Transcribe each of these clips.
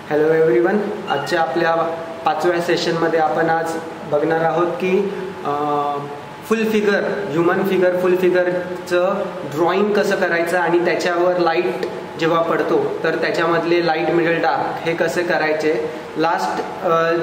Hello everyone, आजच्या आपल्या 5व्या सेशनमध्ये आपण आज बघणार आहोत की full figure, human figure, full फिगरचं ड्रॉइंग कसं करायचं आणि त्याच्यावर लाईट जेव्हा पडतो तर त्याच्यामधले लाईट मिडल डार्क हे कसे करायचे. लास्ट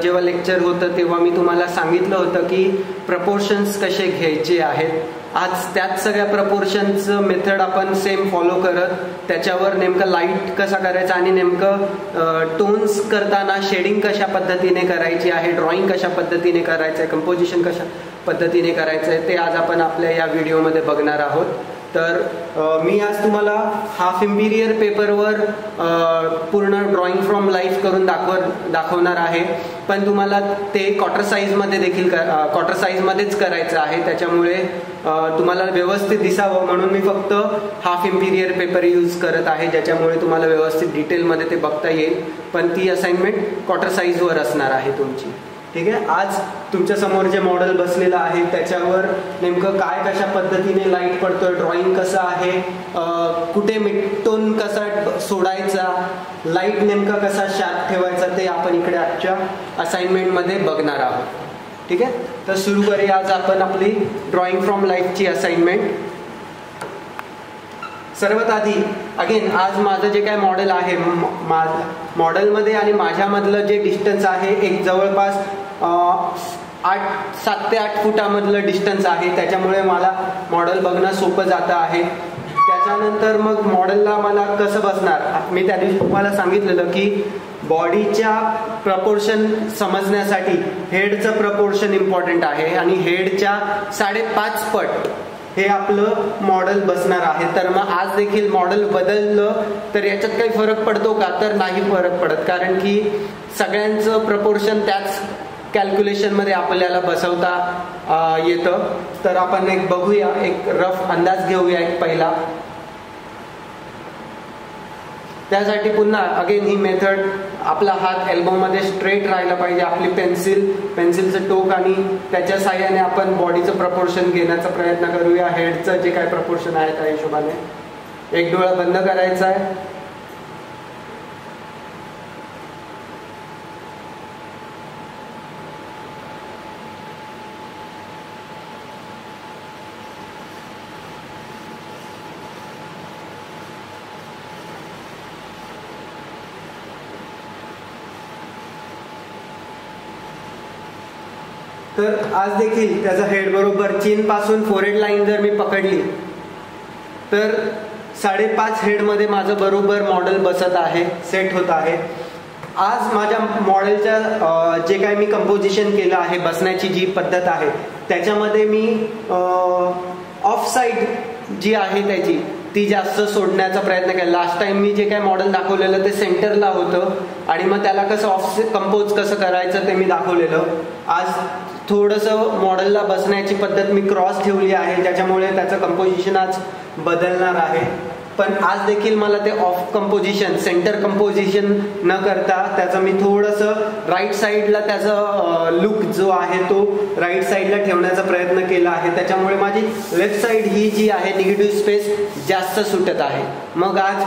जेव्हा लेक्चर होतं तेव्हा मी तुम्हाला सांगितलं होतं की प्रपोर्शन्स कसे घ्यायचे आहेत. आज त्याच सगळ्या प्रपोर्शनचं मेथड आपण सेम फॉलो करत त्याच्यावर नेमकं लाईट कसा करायचा आणि नेमकं टोन्स करताना शेडिंग कशा पद्धतीने करायची आहे, ड्रॉइंग कशा पद्धतीने करायचं आहे, कंपोजिशन कशा पद्धतीने करायचं आहे ते आज आपण आपल्या या व्हिडिओमध्ये बघणार आहोत. तर मी आज तुम्हाला हाफ इम्पिरियर पेपरवर पूर्ण ड्रॉइंग फ्रॉम लाईफ करून दाखवणार आहे, पण तुम्हाला ते क्वार्टर साईजमध्ये देखील क्वार्टर साईजमध्येच करायचं आहे. त्याच्यामुळे तुम्हाला व्यवस्थित दिसावं म्हणून मी फक्त हाफ इम्पिरियर पेपर यूज करत आहे, ज्याच्यामुळे तुम्हाला व्यवस्थित डिटेलमध्ये ते बघता येईल. पण ती असाइनमेंट क्वार्टर साईजवर असणार आहे तुमची. ठीक आहे. आज तुमच्या समोर जे मॉडेल बसलेलं आहे त्याच्यावर नेमकं काय कशा पद्धतीने लाईट पडतोय, ड्रॉइंग कसं आहे, कुठे मिडटोन कसा सोडायचा, लाईट नेमका कसा शार्प ठेवायचा ते आपण इकडे आजच्या असाइनमेंटमध्ये बघणार आहोत. ठीक आहे. तर सुरू करूया आज आपण आपली ड्रॉइंग फ्रॉम लाईफची असाइनमेंट. सर्वात आधी अगेन आज माझं जे काय मॉडेल आहे, मॉडेलमध्ये आणि माझ्यामधलं जे डिस्टन्स आहे एक जवळपास 7 ते 8 फुटामधलं डिस्टन्स आहे. त्याच्यामुळे मला मॉडेल बघणं सोपं जातं आहे. त्याच्यानंतर मग मॉडेलला मला कसं बसणार, मी त्या दिवशी तुम्हाला सांगितलेलं की बॉडीच्या प्रपोर्शन समजण्यासाठी हेडचं प्रपोर्शन इम्पॉर्टंट आहे आणि हेडच्या 5.5 पट हे आपलं मॉडेल बसणार आहे. तर मग आज देखील मॉडेल बदललं तर याच्यात काही फरक पडतो का, तर नाही फरक पडत, कारण की सगळ्यांचं प्रपोर्शन त्याच कॅल्क्युलेशनमध्ये आपल्याला बसवता येतं. तर आपण एक बघूया, एक रफ अंदाज घेऊया एक पहिला. त्यासाठी पुन्हा अगेन ही मेथड, आपला हात एल्बोमध्ये स्ट्रेट राहिला पाहिजे, आपली पेन्सिलचं टोक आणि त्याच्या साह्याने आपण बॉडीचं प्रपोर्शन घेण्याचा प्रयत्न करूया. हेडचं जे काय प्रपोर्शन आहे त्या हिशोबाने. एक डोळा बंद करायचा आहे. तर आज देखील त्याचा हेड बरोबर चीन पासून फोरहेड लाईन जर मी पकडली तर 5.5 हेडमध्ये माझं बरोबर मॉडेल बसत आहे, सेट होत आहे. आज माझ्या मॉडेलच्या जे काय मी कंपोजिशन केलं आहे, बसण्याची जी पद्धत आहे त्याच्यामध्ये मी ऑफ साईड जी आहे त्याची ती जास्त सोडण्याचा प्रयत्न केला. लास्ट टाइम मी जे काय मॉडेल दाखवलेलं ते सेंटरला होतं आणि मग त्याला कसं ऑफ कंपोज कसं करायचं ते मी दाखवलेलं. आज थोडंसं मॉडेलला बसण्याची पद्धत मी क्रॉस ठेवली आहे, ज्याच्यामुळे त्याचं कंपोजिशन आज बदलणार आहे. पण आज देखील मला ते ऑफ कंपोजिशन, सेंटर कंपोजिशन न करता त्याचं मी थोडंसं राईट साईडला त्याचा लुक जो आहे तो राईट साईडला ठेवण्याचा प्रयत्न केला आहे. त्याच्यामुळे माझी लेफ्ट साईड ही जी आहे निगेटिव्ह स्पेस जास्त सुटत आहे. मग आज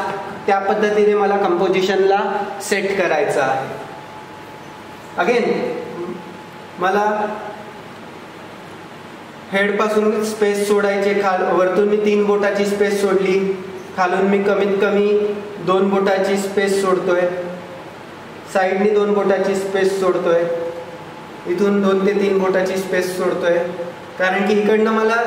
त्या पद्धतीने मला कंपोजिशनला सेट करायचं आहे. अगेन मला हेड पासून स्पेस सोडायचे. वरतून मी 3 बोटाची स्पेस सोडली, खालून मी कमीत कमी 2 बोटाची स्पेस सोडतोय, साईडनी 2 बोटाची स्पेस सोडतोय, इथून 2 ते 3 बोटाची स्पेस सोडतोय, कारण की इकडनं मला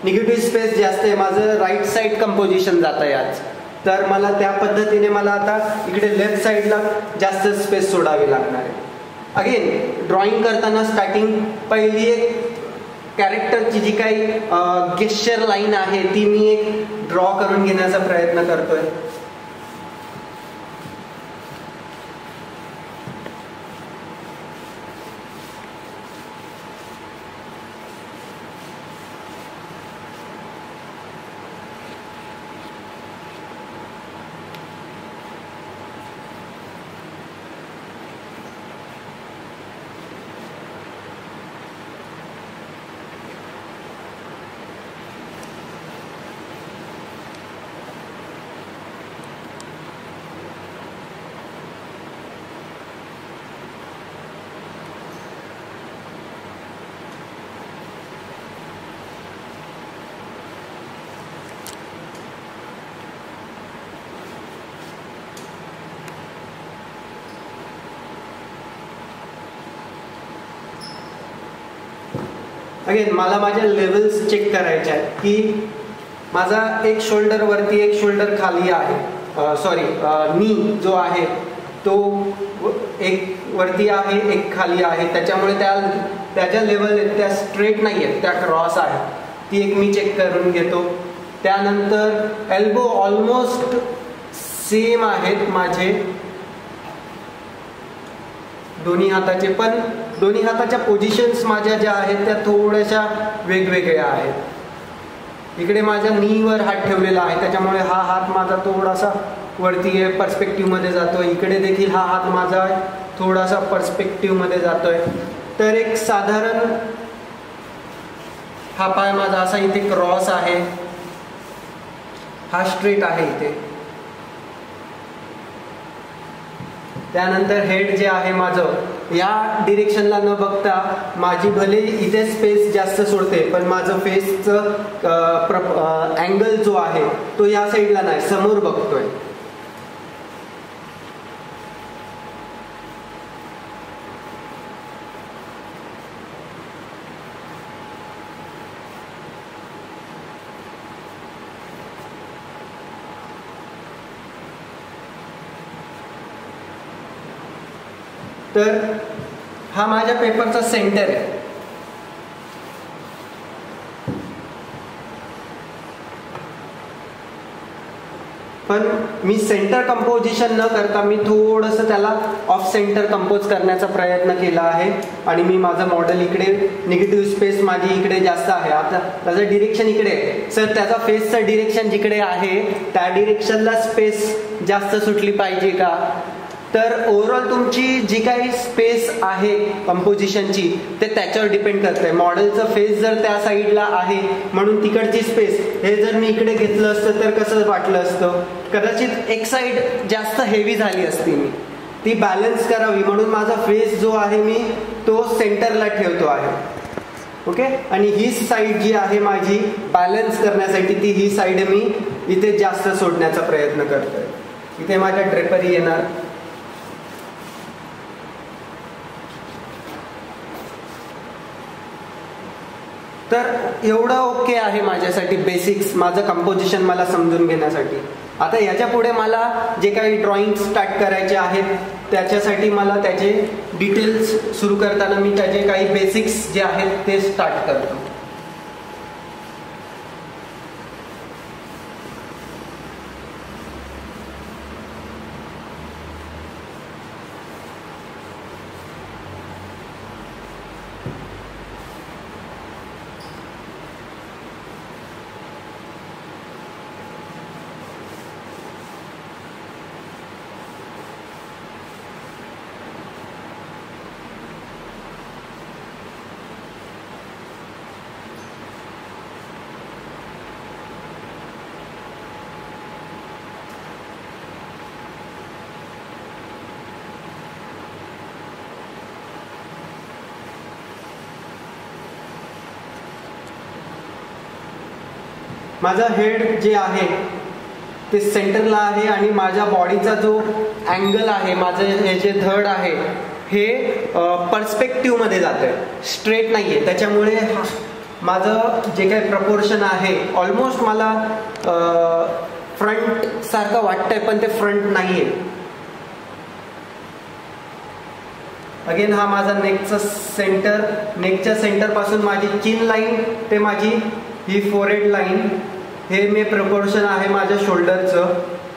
निगेटिव्ह स्पेस जास्त आहे. माझं राईट साईड कंपोजिशन जात आहे आज. तर मला त्या पद्धतीने मला आता इकडे लेफ्ट साईडला जास्त स्पेस सोडावी लागणार आहे. अगेन ड्रॉइंग करताना स्टार्टिंग पहिली एक कॅरेक्टरची जी काही गेस्चर लाईन आहे ती मी एक ड्रॉ करून घेण्याचा प्रयत्न करतोय. अगेन मला माझ्या लेवल्स चेक करायच्या आहेत की माझा एक शोल्डर वरती एक शोल्डर खाली आहे, सॉरी नी जो आहे तो एक वरती आहे एक खाली आहे, त्याच्यामुळे त्याच्या लेवल त्या स्ट्रेट नाही आहेत, त्या क्रॉस आहेत, ती एक मी चेक करून घेतो. त्यानंतर एल्बो ऑलमोस्ट सेम आहेत माझे दोन्ही हाताचे, पण दोन्ही हाताच्या पोझिशन्स माझ्या ज्या आहेत त्या थोड्याशा वेगवेगळ्या आहेत. इकडे माझ्या नीवर हात ठेवलेला आहे, त्याच्यामुळे हा हात माझा थोडासा वरती आहे, पर्स्पेक्टिव्हमध्ये जातोय. इकडे देखील हा हात माझा थोडासा पर्स्पेक्टिव्हमध्ये जातोय. तर एक साधारण हा पाय माझा असा इथे क्रॉस आहे, हा स्ट्रेट आहे इथे. त्यानंतर हेड जे आहे माझं या डिरेक्शनला न बघता माझी भले इथे स्पेस जास्त सोडते, पण माझं फेसचं अँगल जो आहे तो या साईडला नाही, समोर बघतोय. तर हा माझ्या पेपरचा सेंटर आहे. पण मी सेंटर कंपोजिशन न करता मी थोडंसं त्याला ऑफ सेंटर कंपोज करण्याचा प्रयत्न केला आहे. आणि मी माझं मॉडेल इकडे निगेटिव्ह स्पेस माझी इकडे जास्त आहे. आता त्याचं डिरेक्शन इकडे आहे, सर त्याचा फेसचं डिरेक्शन जिकडे आहे त्या डिरेक्शनला स्पेस जास्त सुटली पाहिजे का? तर ओव्हरऑल तुमची जी काही स्पेस आहे कंपोजिशनची ते त्याच्यावर डिपेंड करते. मॉडेलचं फेस जर त्या साईडला आहे म्हणून तिकडची स्पेस, हे जर मी इकडे घेतलं असतं तर कसं वाटलं असतं? कदाचित एक साईड जास्त हेवी झाली असती. मी ती बॅलन्स करावी म्हणून माझा फेस जो आहे मी तो सेंटरला ठेवतो आहे. ओके. आणि ही साईड जी आहे माझी बॅलन्स करण्यासाठी ती ही साईड मी इथे जास्त सोडण्याचा प्रयत्न करतोय. इथे माझ्या ड्रेपरी येणार. तर एवढं ओके आहे माझ्यासाठी बेसिक्स, माझं कंपोजिशन मला समजून घेण्यासाठी. आता याच्या पुढे मला जे काही ड्रॉइंग स्टार्ट करायचे आहेत त्याच्यासाठी मला त्याचे डिटेल्स सुरू करताना मी त्याचे काही बेसिक्स जे आहेत ते स्टार्ट करतो. माझा हेड जे आहे ते सेंटरला आहे आणि माझ्या बॉडीचा जो अँगल आहे, माझं हे जे धड आहे हे पर्स्पेक्टिव्ह मध्ये जात आहे, स्ट्रेट नाहीये. त्याच्यामुळे माझं जे काही प्रपोर्शन आहे ऑलमोस्ट मला फ्रंट सारखं वाटतंय पण ते फ्रंट नाहीये. अगेन हा माझा नेकचा सेंटर, नेकच्या सेंटर पासून माझी चिन लाईन ते माझी ही फोरहेड लाईन, हे मे प्रपोर्शन आहे माझ्या शोल्डरचं,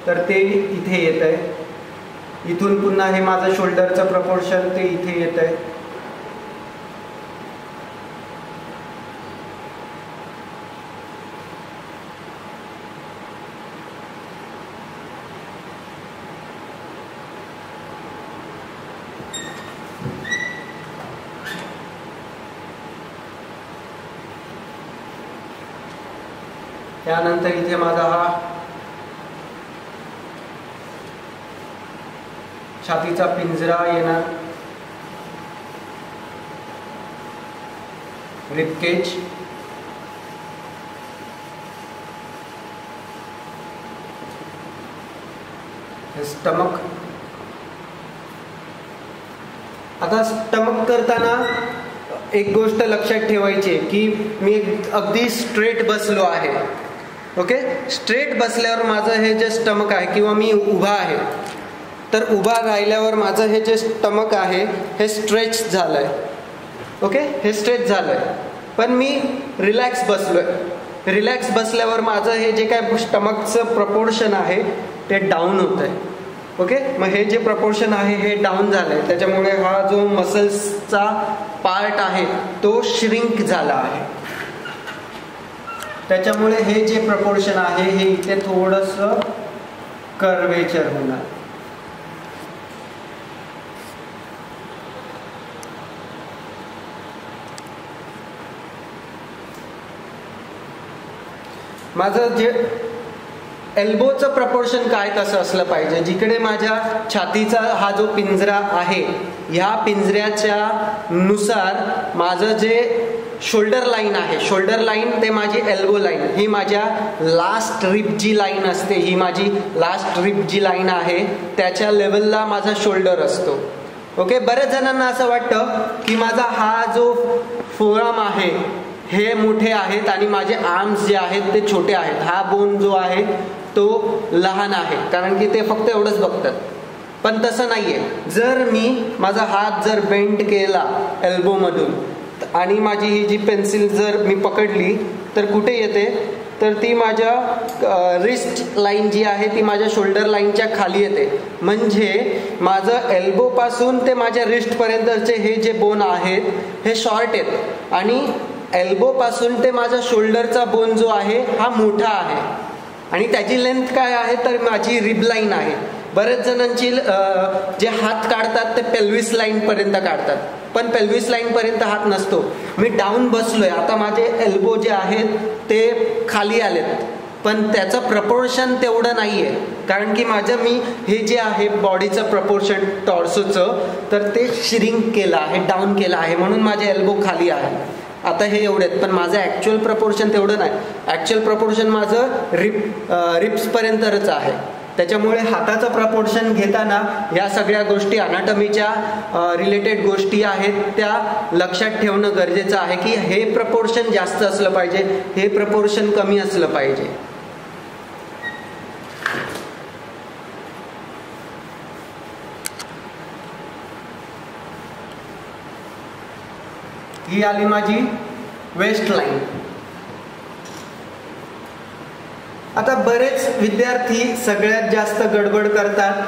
तर ते इथे येत आहे. इथून पुन्हा हे माझं शोल्डरचं प्रपोर्शन ते इथे येत आहे. त्यानंतर इथे माझा हा छातीचा पिंजरा येणार, रिबकेज, स्टमक. आता स्टमक करताना एक गोष्ट लक्षात ठेवायची की मी अगदी स्ट्रेट बसलो आहे. ओके, स्ट्रेट बसल्यावर माझं हे जे स्टमक आहे किंवा मी उभा आहे, तर उभा राहिल्यावर माझं हे जे स्टमक आहे हे स्ट्रेच झालं आहे. ओके, हे स्ट्रेच झालं आहे. पण मी रिलॅक्स बसलो आहे. रिलॅक्स बसल्यावर माझं हे जे काय स्टमकचं प्रपोर्शन आहे ते डाऊन होत आहे. ओके, मग हे जे प्रपोर्शन आहे हे डाऊन झालं आहे. त्याच्यामुळे हा जो मसल्सचा पार्ट आहे तो श्रिंक झाला आहे. त्याच्यामुळे हे जे प्रपोर्शन आहे हे इथे थोडंसं कर्वेचर होणार. माझं जे एल्बोचं प्रपोर्शन काय कसं असलं पाहिजे, जिकडे माझ्या छातीचा हा जो पिंजरा आहे ह्या पिंजऱ्याच्या नुसार माझं जे शोल्डर लाईन आहे, शोल्डर लाईन ते माझी एल्बो लाईन, ही माझ्या लास्ट रिप जी लाईन असते, ही माझी लास्ट रिप जी लाईन आहे त्याच्या लेवलला माझा शोल्डर असतो. ओके, बऱ्याच जणांना असं वाटतं की माझा हा जो फोरआर्म आहे हे मोठे आहेत आणि माझे आर्म्स जे आहेत ते छोटे आहेत, हा बोन जो आहे तो लहान आहे, कारण की ते फक्त एवढंच बघतात. पण तसं नाहीये. जर मी माझा हात जर बेंड केला एल्बो मधून आणि माझी ही जी पेन्सिल जर मी पकडली तर कुठे येते, तर ती माझ्या रिस्ट लाईन जी आहे ती माझ्या शोल्डर लाईनच्या खाली येते. म्हणजे माझं एल्बो पासून ते माझ्या रिस्ट पर्यंतचे हे जे बोन आहेत हे शॉर्ट आहेत आणि एल्बो पासून ते माझा शोल्डरचा बोन जो आहे हा मोठा आहे आणि त्याची लेंथ काय आहे तर माझी रिब लाईन आहे. बरेच जणांची जे हात काढतात ते पेल्विस लाईन पर्यंत काढतात, पण पेल्विस लाईन पर्यंत हात नसतो. मी डाऊन बसलोय, आता माझे एल्बो जे आहेत ते खाली आलेत, पण त्याचं प्रपोर्शन तेवढं नाहीये, कारण की मी हे जे आहे बॉडीचं प्रपोर्शन टॉर्सोचं तर ते श्रिंक केलं आहे, डाऊन केलं आहे, म्हणून माझे एल्बो खाली आहे. आता हे एवढेत, पण माझं ॲक्च्युअल प्रपोर्शन तेवढं नाही. ॲक्च्युअल प्रपोर्शन माझं रिप्स पर्यंतच आहे. त्याच्यामुळे हाताचं प्रपोर्शन घेताना या सगळ्या गोष्टी अनाटमीच्या रिलेटेड गोष्टी आहेत त्या लक्षात ठेवणं गरजेचं आहे की हे प्रपोर्शन जास्त असलं पाहिजे, हे प्रपोर्शन कमी असलं पाहिजे. ही आली माझी वेस्ट लाईन. आता बरेच विद्यार्थी सगळ्यात जास्त गडबड करतात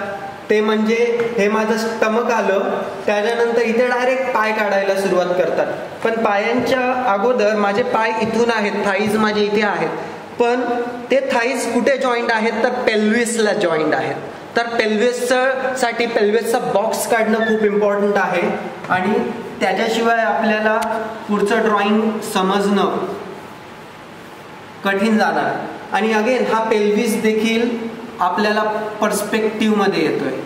ते म्हणजे हे माझं स्टमक आलं त्याच्यानंतर इथे डायरेक्ट पाय काढायला सुरुवात करतात. पण पायांच्या अगोदर माझे पाय इथून आहेत, थाईज माझे इथे आहेत, पण ते थाईज कुठे जॉईंट आहेत तर पेल्विसला जॉईंट आहेत. तर पेल्विससाठी पेल्विसचा बॉक्स काढणं खूप इम्पॉर्टंट आहे आणि त्याच्याशिवाय आपल्याला पुढचं ड्रॉइंग समजणं कठीण जाणार. आणि अगेन हा पेल्विस देखील आपल्याला पर्स्पेक्टिव्ह मध्ये येतोय.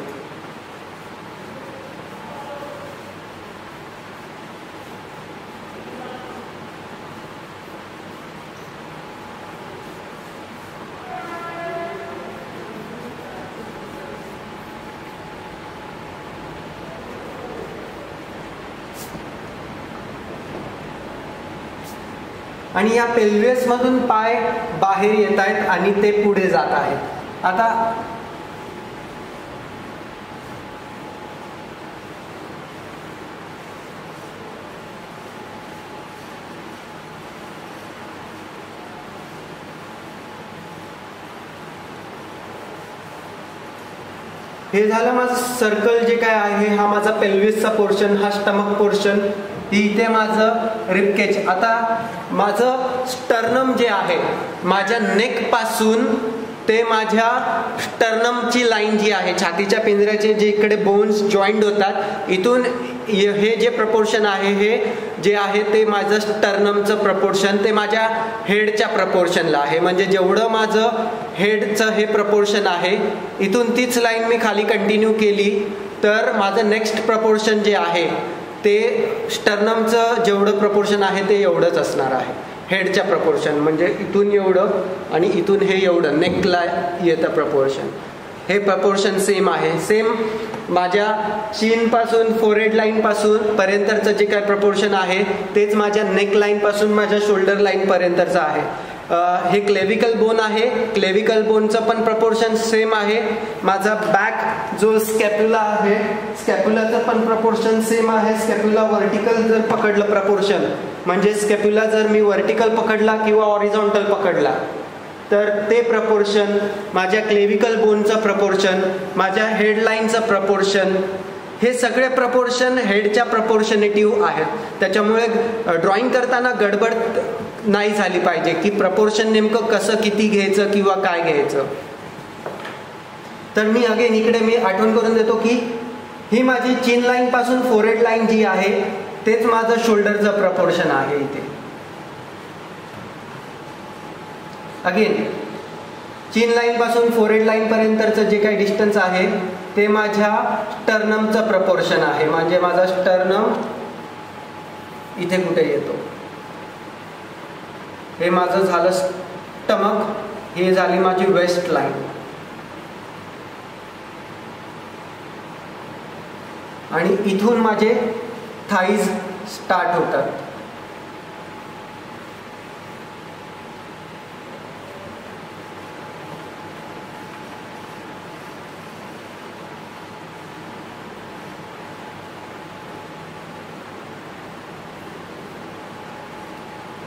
आणि या पेल्विस मधून पाय बाहेर येत आहेत आणि ते पुढे जात आहेत. आता हे झालं माझं सर्कल जे काय आहे, हा माझा पेल्विसचा पोर्शन, हा स्टमक पोर्शन, इथे माझं रिबकेज. आता माझं स्टर्नम जे आहे माझ्या नेक पासून ते माझ्या स्टर्नमची लाईन जी आहे, छातीच्या पिंजऱ्याचे जे इकडे बोन्स जॉईंट होतात, इथून हे जे प्रपोर्शन आहे हे जे आहे ते माझं स्टर्नमचं प्रपोर्शन ते माझ्या हेडच्या प्रपोर्शनला आहे. म्हणजे जेवढं माझं हेडचं हे प्रपोर्शन आहे इथून तीच लाईन मी खाली कंटिन्यू केली तर माझं नेक्स्ट प्रपोर्शन जे आहे ते स्टर्नमचं जेवढं प्रपोर्शन आहे ते एवढंच असणार आहे. हेडच्या प्रपोर्शन म्हणजे इथून एवढं आणि इथून हे एवढं नेकला येतं प्रपोर्शन. हे प्रपोर्शन सेम आहे. सेम माझ्या चीन पासून फोरहेड लाईन पासून पर्यंतचं जे काय प्रपोर्शन आहे तेच माझ्या नेक लाईन पासून माझ्या शोल्डर लाईन पर्यंतचं आहे. हे क्लेविकल बोन आहे. क्लेविकल बोनचं पण प्रपोर्शन सेम आहे. माझा बॅक जो स्कॅप्युला आहे स्कॅप्युलाचं पण प्रपोर्शन सेम आहे. स्कॅप्युला व्हर्टिकल जर पकडलं प्रपोर्शन म्हणजे स्कॅप्युला जर मी व्हर्टिकल पकडला किंवा हॉरिझॉन्टल पकडला तर ते प्रपोर्शन, माझ्या क्लेविकल बोनचं प्रपोर्शन, माझ्या हेडलाईनचं प्रपोर्शन, हे सगळे प्रपोर्शन हेडच्या प्रपोर्शनेटिव्ह आहेत. त्याच्यामुळे ड्रॉइंग करताना गडबड नाही झाली पाहिजे की प्रपोर्शन नेमकं कसं किती घ्यायचं किंवा काय घ्यायचं. तर मी अगेन इकडे मी आठवण करून देतो की ही माझी चीन लाईन पासून फोरहेड लाईन जी आहे तेच माझं शोल्डरचं प्रपोर्शन आहे. इथे अगेन चीन लाईन पासून फोरहेड लाईन पर्यंतचं जे काही डिस्टन्स आहे ते माझ्या स्टर्नमचं प्रपोर्शन आहे. म्हणजे माझा स्टर्नम इथे कुठे येतो, हे माझं झालं स्टमक, हे झाली माझी वेस्ट लाईन. आणि इथून माझे थाईज स्टार्ट होतात.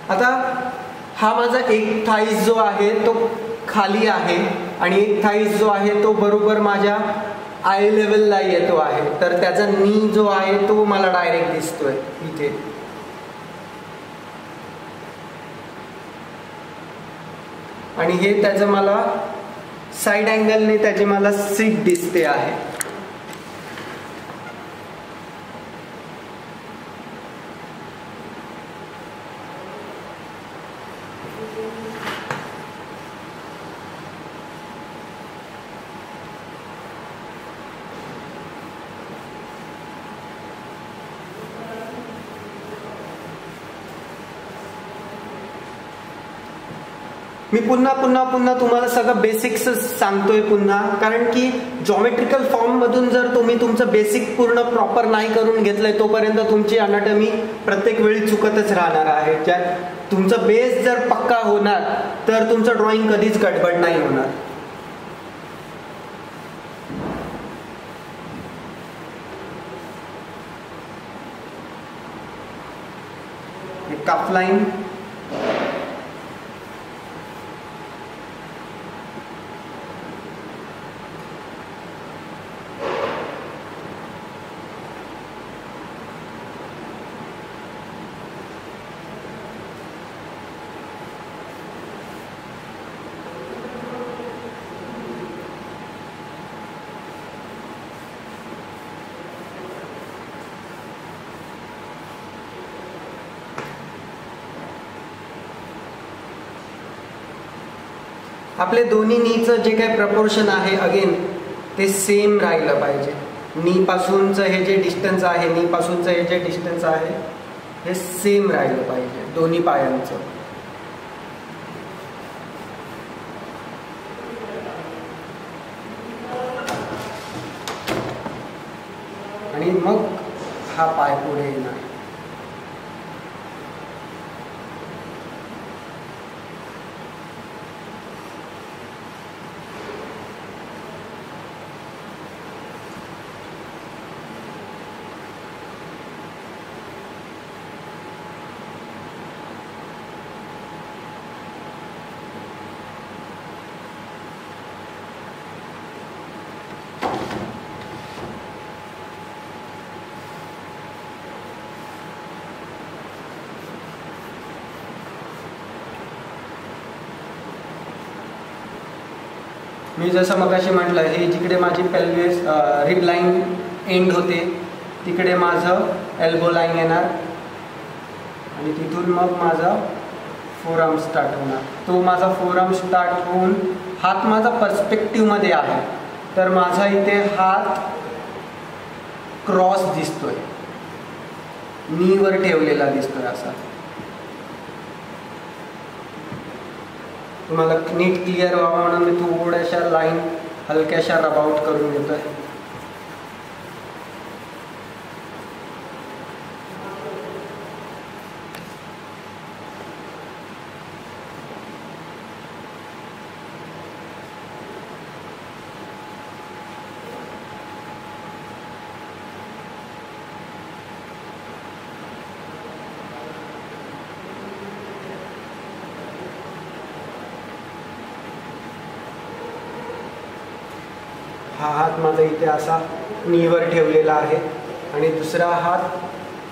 आता हा माझा एक थाईज जो आहे तो खाली आहे आणि एक थाईज जो आहे तो बरोबर माझ्या आय लेवलला येतो आहे. तर त्याचा नी जो आहे तो मला डायरेक्ट दिसतोय इथे. आणि हे त्याचं मला साईड अँगलने त्याची मला सीट दिसते आहे. मी पुन्हा तुम्हाला सगळं बेसिक्स सांगतोय पुन्हा, कारण की जॉमेट्रिकल फॉर्म मधून जर तुम्ही तुमचं बेसिक पूर्ण प्रॉपर नाही करून घेतलंय तोपर्यंत तुमची अनाटॉमी प्रत्येक वेळी चुकतच राहणार आहे. ज्यात तुमचं बेस जर पक्का होणार तर तुमचं ड्रॉइंग कधीच गडबड नाही होणार. कफ लाईन, आपले दोन्ही नीचं जे काही प्रपोर्शन आहे अगेन ते सेम राहिलं पाहिजे. नी पासूनचं हे जे डिस्टन्स आहे, नी पासूनचं हे जे डिस्टन्स आहे हे सेम राहिलं पाहिजे दोन्ही पायांचं. आणि मग हा पाय पुढे येणार. मी जसं मगाशी म्हटलं, हे जिकडे माझी पेल्विस रिब लाईन एंड होते तिकडे माझं एल्बो लाईन येणार आणि तिथून मग माझा फोरआर्म स्टार्ट होणार. तो माझा फोरआर्म स्टार्ट होऊन हात माझा पर्स्पेक्टिव्हमध्ये आहे, तर माझा इथे हात क्रॉस दिसतोय, नीवर ठेवलेला दिसतोय असा. तुम्हाला नीट क्लिअर व्हावं म्हणून मी थोड्याशा लाईन हलक्याशा रबाउट करून घेतोय. हा हात माझा इथे असा नीवर ठेवलेला आहे आणि दुसरा हात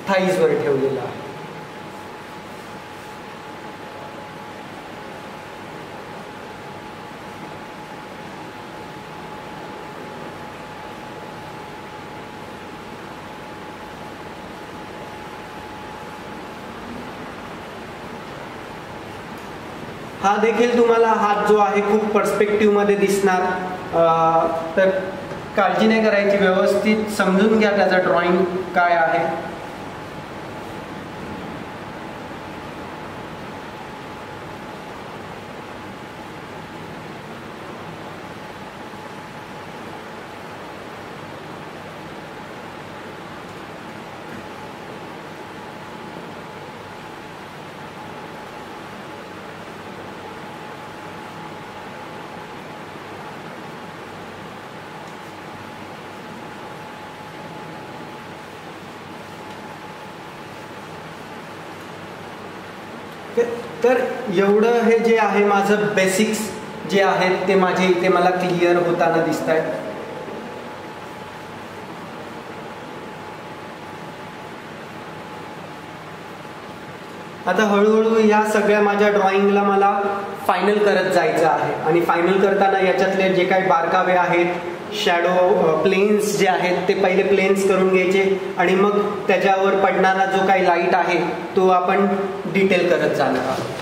थाईजवर ठेवलेला आहे. हा देखील तुम्हाला हात जो आहे खूप पर्स्पेक्टिव्हमध्ये दिसणार. तर काळजी नाही करायची, व्यवस्थित समजून घ्या त्याचं ड्रॉइंग काय आहे. तर एवढं हे जे आहे माझं बेसिक्स जे आहेत ते माझे इथे मला क्लिअर होताना दिसत आहेत. आता हळूहळू ह्या सगळ्या माझ्या ड्रॉइंगला मला फायनल करत जायचं आहे आणि फायनल करताना याच्यातले जे काही बारकावे आहेत, शॅडो प्लेन्स जे आहेत ते पहिले प्लेन्स करून घ्यायचे आणि मग त्याच्यावर पडणारा जो काही लाईट आहे तो आपण डिटेल करत जाणार आहोत.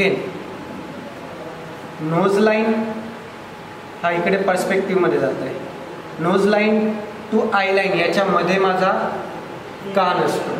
अगेन नोज लाईन हा इकडे पर्स्पेक्टिव्हमध्ये जात आहे. Nose line to eye line याच्यामध्ये माझा कान असतो.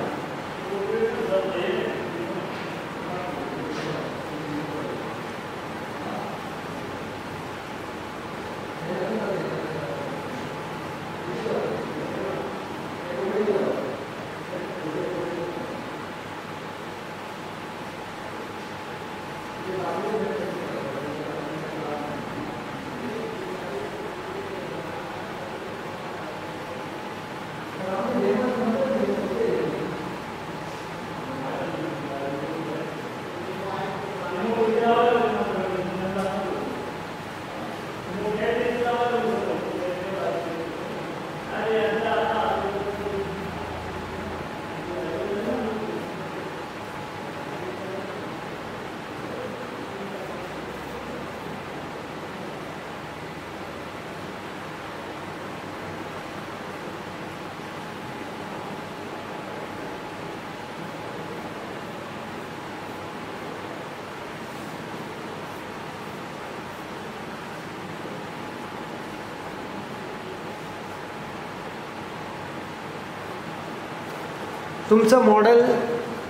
तुमचं मॉडेल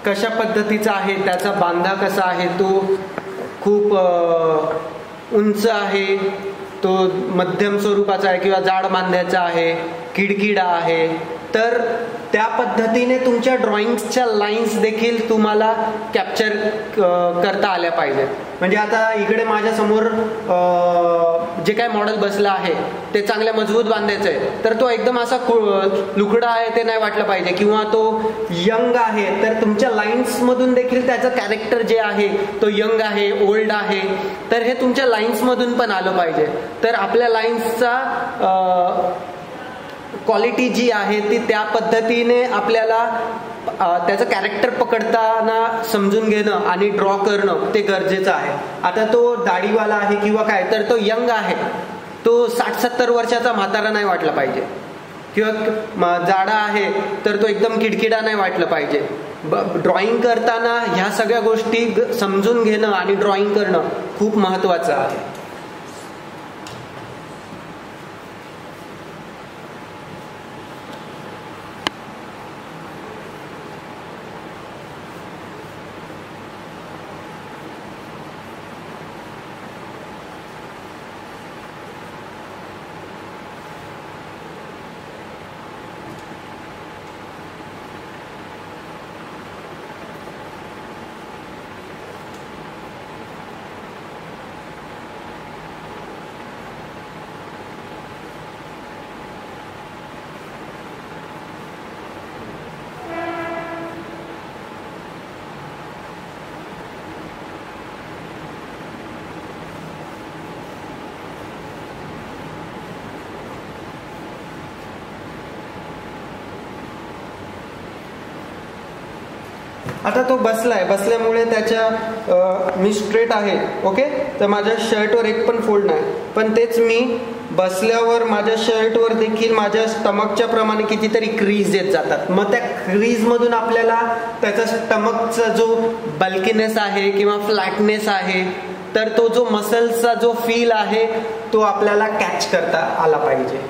कशा पद्धतीचा आहे, त्याचा बांधा कसा आहे, तो खूप उंच आहे, तो मध्यम स्वरूपाचा आहे किंवा जाड बांध्याचा आहे, किडकिडा आहे, तर त्या पद्धतीने तुमच्या ड्रॉइंग्सच्या लाईन्स देखील तुम्हाला कॅप्चर करता आल्या पाहिजेत. म्हणजे आता इकडे माझ्या समोर जे काय मॉडेल बसलं आहे ते चांगल्या मजबूत बांधायचं आहे, तर तो एकदम असा लुकडा आहे ते नाही वाटलं पाहिजे, किंवा तो यंग आहे तर तुमच्या लाईन्समधून देखील त्याचं कॅरेक्टर जे आहे तो यंग आहे, ओल्ड आहे, तर हे तुमच्या लाईन्समधून पण आलं पाहिजे. तर आपल्या लाईन्सचा क्वालिटी जी आहे ती त्या पद्धतीने आपल्याला त्याचं कॅरेक्टर पकडताना समजून घेणं आणि ड्रॉ करणं ते गरजेचं आहे. आता तो दाढीवाला आहे किंवा काय, तर तो यंग आहे, तो 60-70 वर्षाचा म्हातारा नाही वाटला पाहिजे, किंवा जाडा आहे तर तो एकदम किडकिडा नाही वाटलं पाहिजे. ड्रॉइंग करताना ह्या सगळ्या गोष्टी समजून घेणं आणि ड्रॉइंग करणं खूप महत्त्वाचं आहे. आता तो बसलाय, बसल्यामुळे त्याच्या मी स्ट्रेट आहे, ओके, तर माझ्या शर्टवर एक पण फोल्ड नाही, पण तेच मी बसल्यावर माझ्या शर्टवर देखील माझ्या स्टमकच्या प्रमाणे कितीतरी क्रीज येत जातात. मग त्या क्रीज मधून आपल्याला त्याचा स्टमकचा जो बल्कीनेस आहे किंवा फ्लॅटनेस आहे, तर तो जो मसल्सचा जो फील आहे तो आपल्याला कॅच करता आला पाहिजे.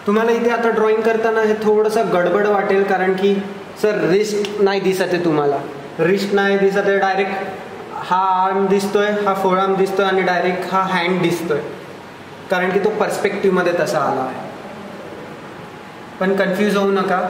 तुम्हाला इथे आता ड्रॉइंग करताना हे थोडंसं गडबड वाटेल, कारण की सर रिस्ट नाही दिसत आहे, तुम्हाला रिस्ट नाही दिसत आहे, डायरेक्ट हा आर्म दिसतोय, हा फोर आर्म दिसतोय आणि डायरेक्ट हा हँड दिसतोय, कारण की तो पर्स्पेक्टिव्हमध्ये तसा आला आहे. पण कन्फ्यूज होऊ नका.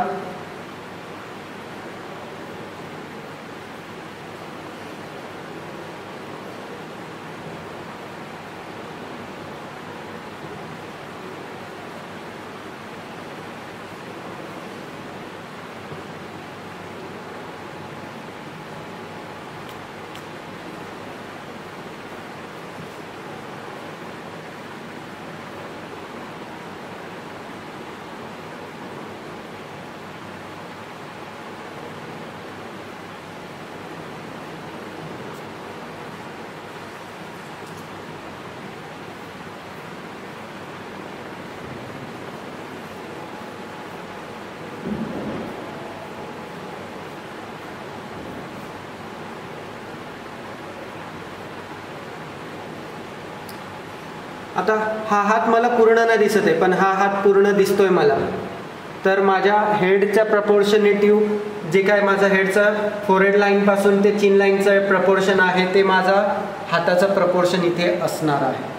आता हा हात मला पूर्ण नाही दिसत आहे, पण हा हात पूर्ण दिसतोय मला. तर माझ्या हेडच्या प्रपोर्शनेटिव्ह जे काय माझं हेडचं फोरहेड लाईनपासून ते चिन लाईनचं प्रपोर्शन आहे, ते माझा हाताचं प्रपोर्शन इथे असणार आहे.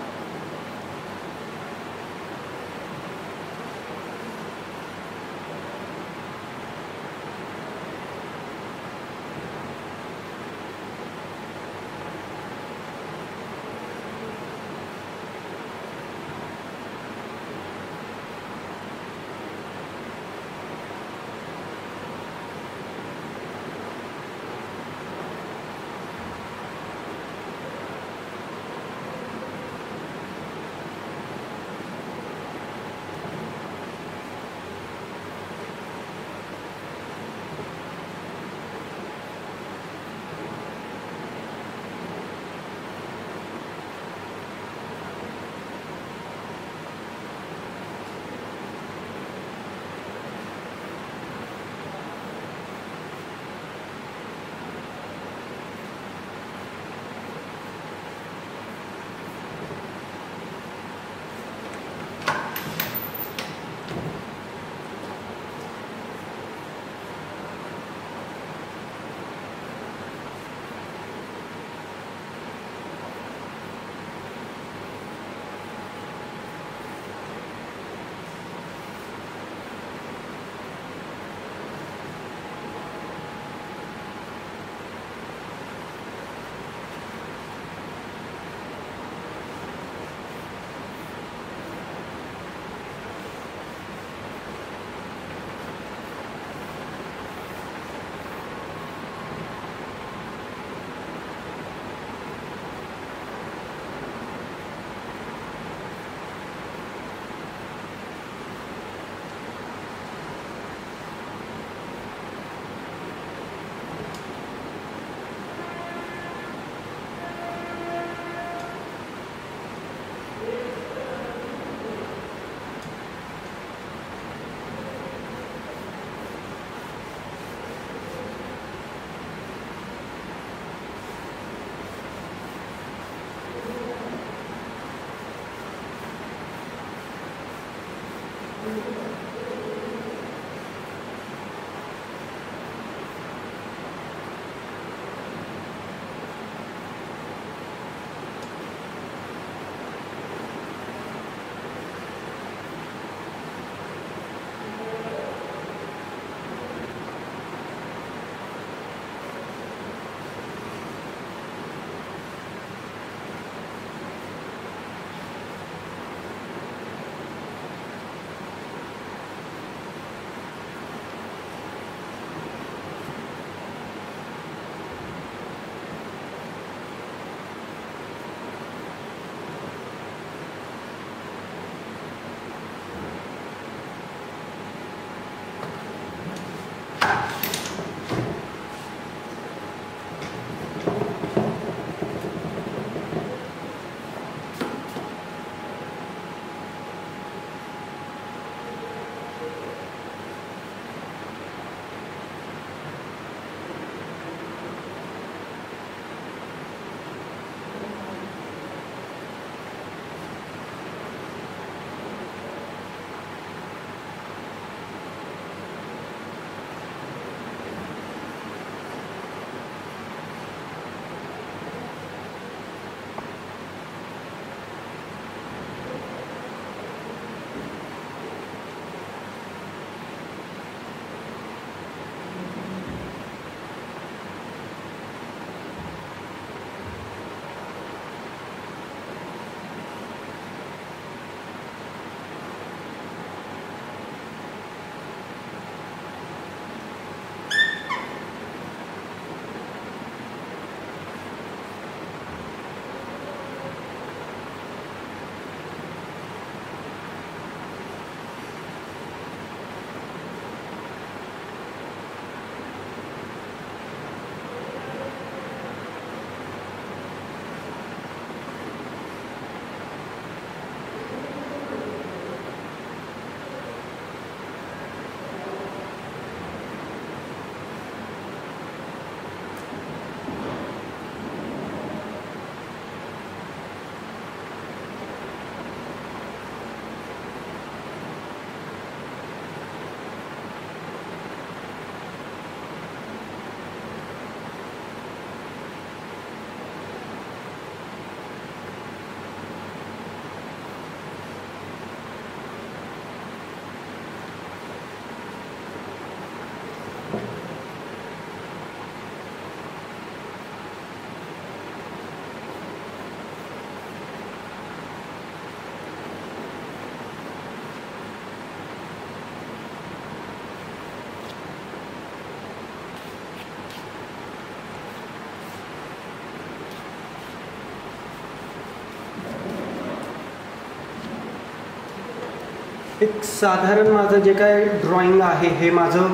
एक साधारण माझं जे काय ड्रॉइंग आहे हे माझं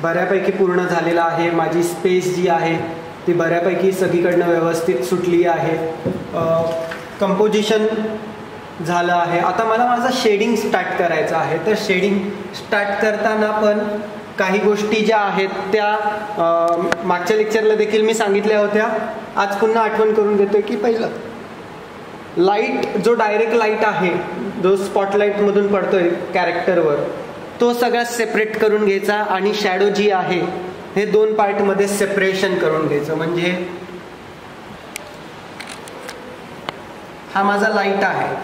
बऱ्यापैकी पूर्ण झालेलं आहे. माझी स्पेस जी आहे ती बऱ्यापैकी सगळीकडनं व्यवस्थित सुटली आहे. कंपोजिशन झालं आहे. आता मला माझं शेडिंग स्टार्ट करायचं आहे. तर शेडिंग स्टार्ट करताना पण काही गोष्टी ज्या आहेत त्या मागच्या लेक्चरला देखील मी सांगितल्या होत्या. आज पुन्हा आठवण करून देतोय की पहिलं लाईट जो डायरेक्ट लाईट आहे जो स्पॉटलाईटमधून पडतोय कॅरेक्टरवर तो सगळा सेपरेट करून घ्यायचा आणि शॅडो जी आहे हे दोन पार्टमध्ये सेपरेशन करून घ्यायचं. म्हणजे हा माझा लाईट आहे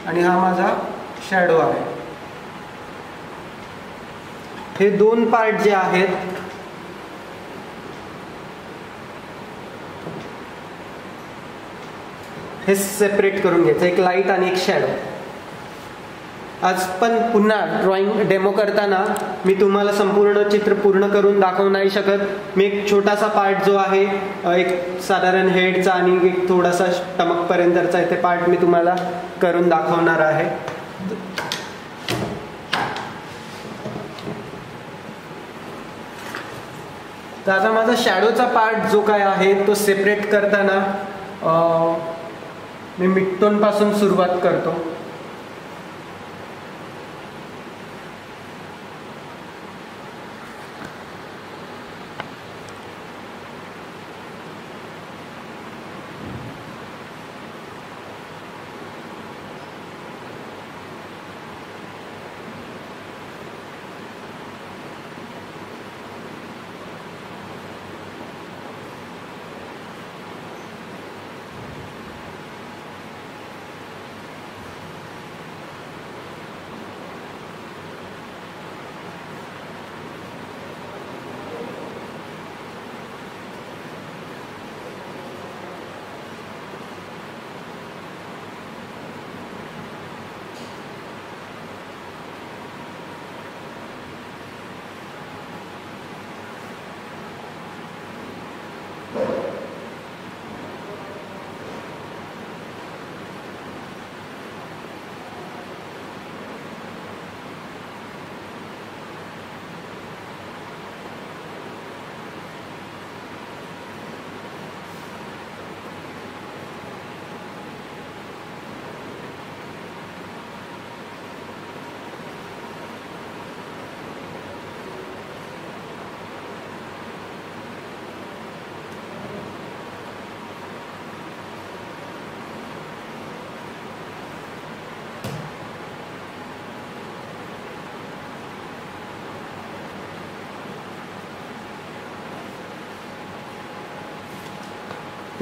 आणि हा माझा शॅडो आहे. हे दोन पार्ट जे आहेत हे सेपरेट करून घ्यायचं. एक लाईट आणि एक शॅडो. आज पण पुन्हा ड्रॉइंग डेमो करताना मी तुम्हाला संपूर्ण चित्र पूर्ण करून दाखवू नाही शकत. मी एक छोटासा पार्ट जो आहे एक साधारण हेडचा आणि एक थोडासा स्टमकपर्यंतचा आहे ते पार्ट मी तुम्हाला करून दाखवणार आहे. तर आता माझा शॅडोचा पार्ट जो काय आहे तो सेपरेट करताना मी मिडटोन पासून सुरुवात करतो.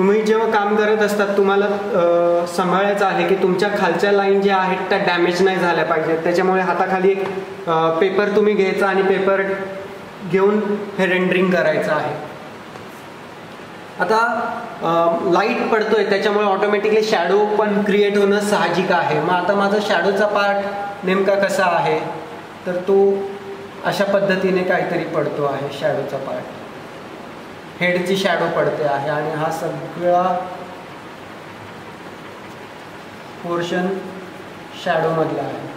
तुम्ही जेव्हा काम करत असतात तुम्हाला सांभाळायचं आहे की तुमच्या खालच्या लाईन ज्या आहेत त्या डॅमेज नाही झाल्या पाहिजेत. त्याच्यामुळे हाताखाली एक पेपर तुम्ही घ्यायचा आणि पेपर घेऊन हे रेंडरिंग करायचं आहे. आता लाईट पडतोय त्याच्यामुळे ऑटोमॅटिकली शॅडो पण क्रिएट होणं साहजिक आहे. मग आता माझा शॅडोचा पार्ट नेमका कसा आहे, तर तो अशा पद्धतीने काहीतरी पडतो आहे. शॅडोचा पार्ट हेडची शॅडो पडते आहे आणि हा सगळा पोर्शन शॅडो मधला आहे.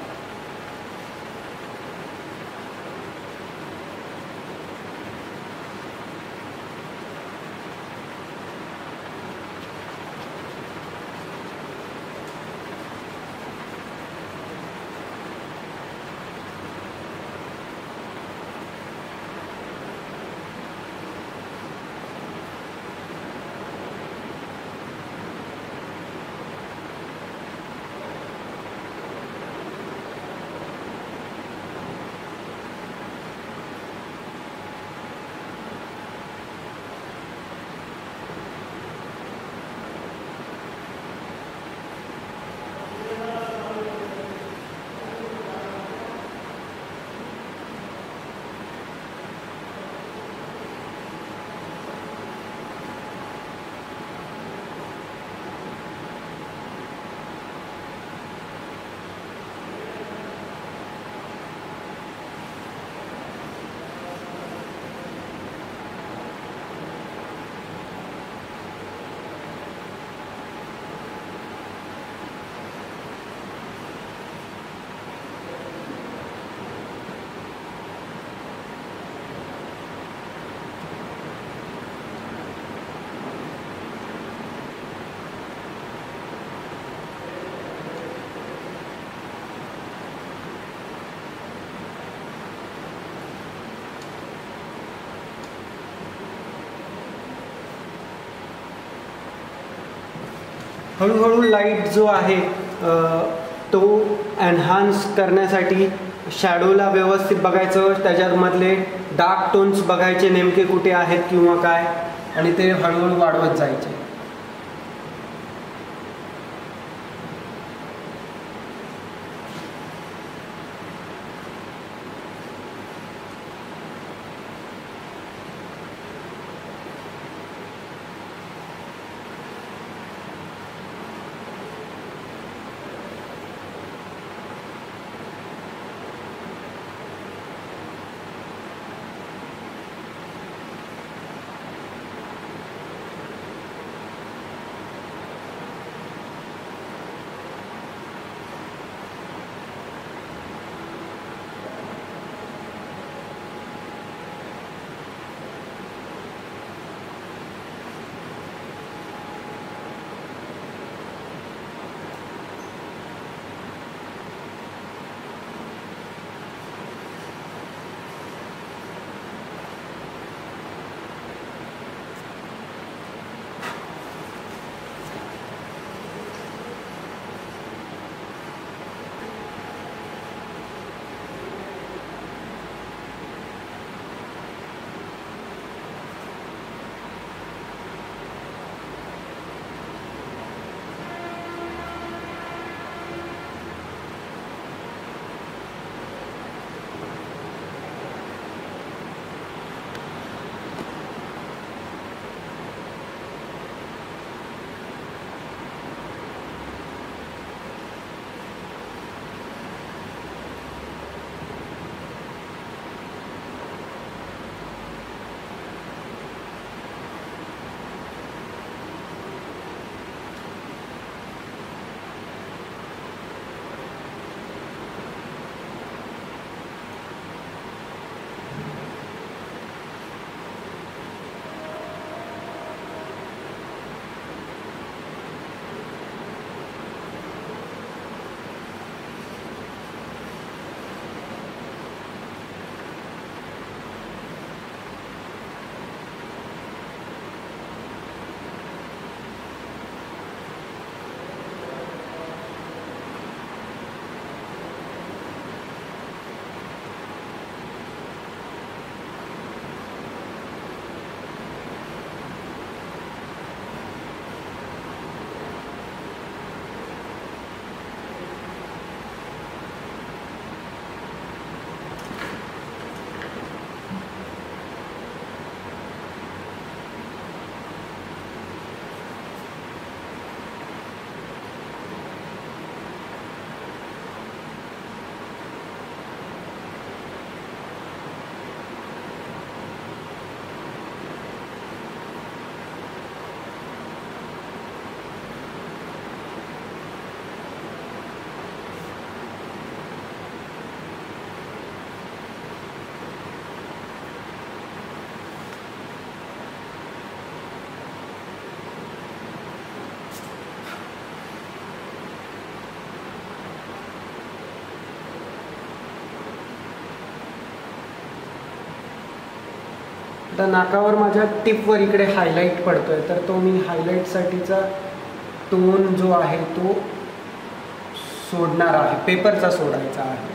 हळूहळू लाईट जो आहे तो एन्हान्स करण्यासाठी शॅडोला व्यवस्थित बघायचं, त्याच्यामधले डार्क टोन्स बघायचे नेमके कुठे आहेत किंवा काय, आणि ते हळूहळू वाढवत जायचे. आता नाकावर माझ्या टिपवर इकडे हायलाईट पडतोय, तर तो मी हायलाईटसाठीचा टोन जो आहे तो सोडणार आहे, पेपरचा सोडायचा आहे.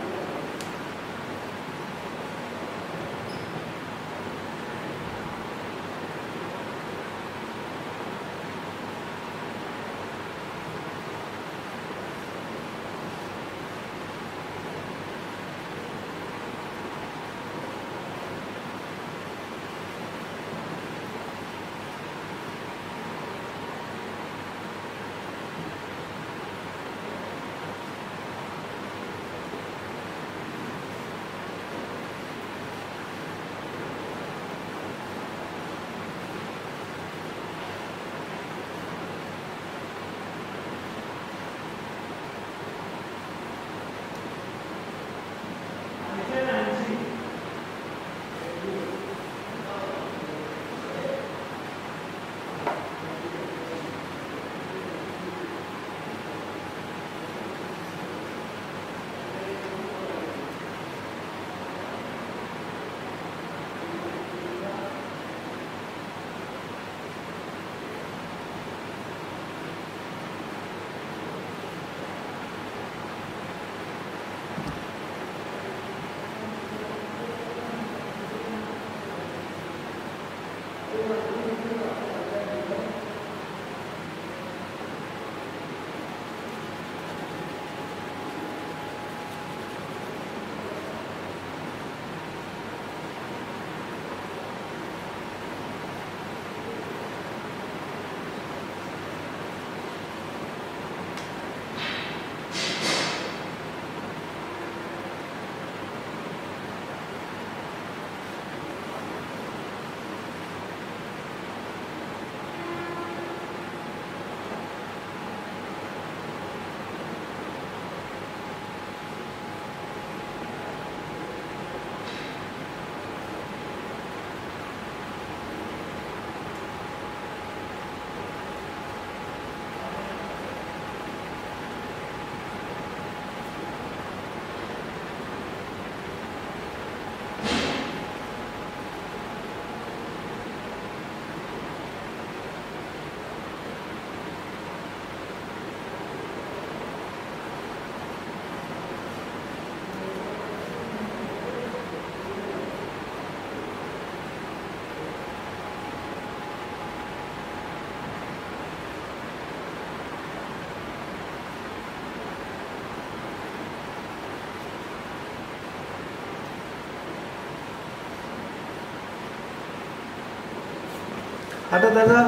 आता त्याचा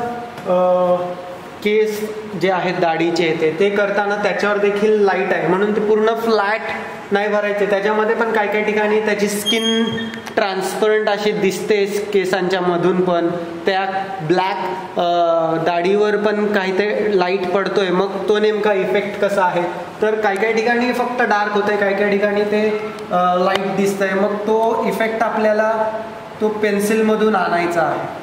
केस जे आहेत दाढीचे ते करताना त्याच्यावर देखील लाईट आहे, म्हणून ते पूर्ण फ्लॅट नाही भरायचे. त्याच्यामध्ये पण काही काही ठिकाणी त्याची स्किन ट्रान्सपरंट अशी दिसते केसांच्या मधून, पण त्या ब्लॅक दाढीवर पण काही ते लाईट पडतोय. मग तो नेमका इफेक्ट कसा आहे, तर काही काही ठिकाणी फक्त डार्क होतंय, काही काही ठिकाणी ते लाईट दिसतंय. मग तो इफेक्ट आपल्याला तो पेन्सिलमधून आणायचा आहे.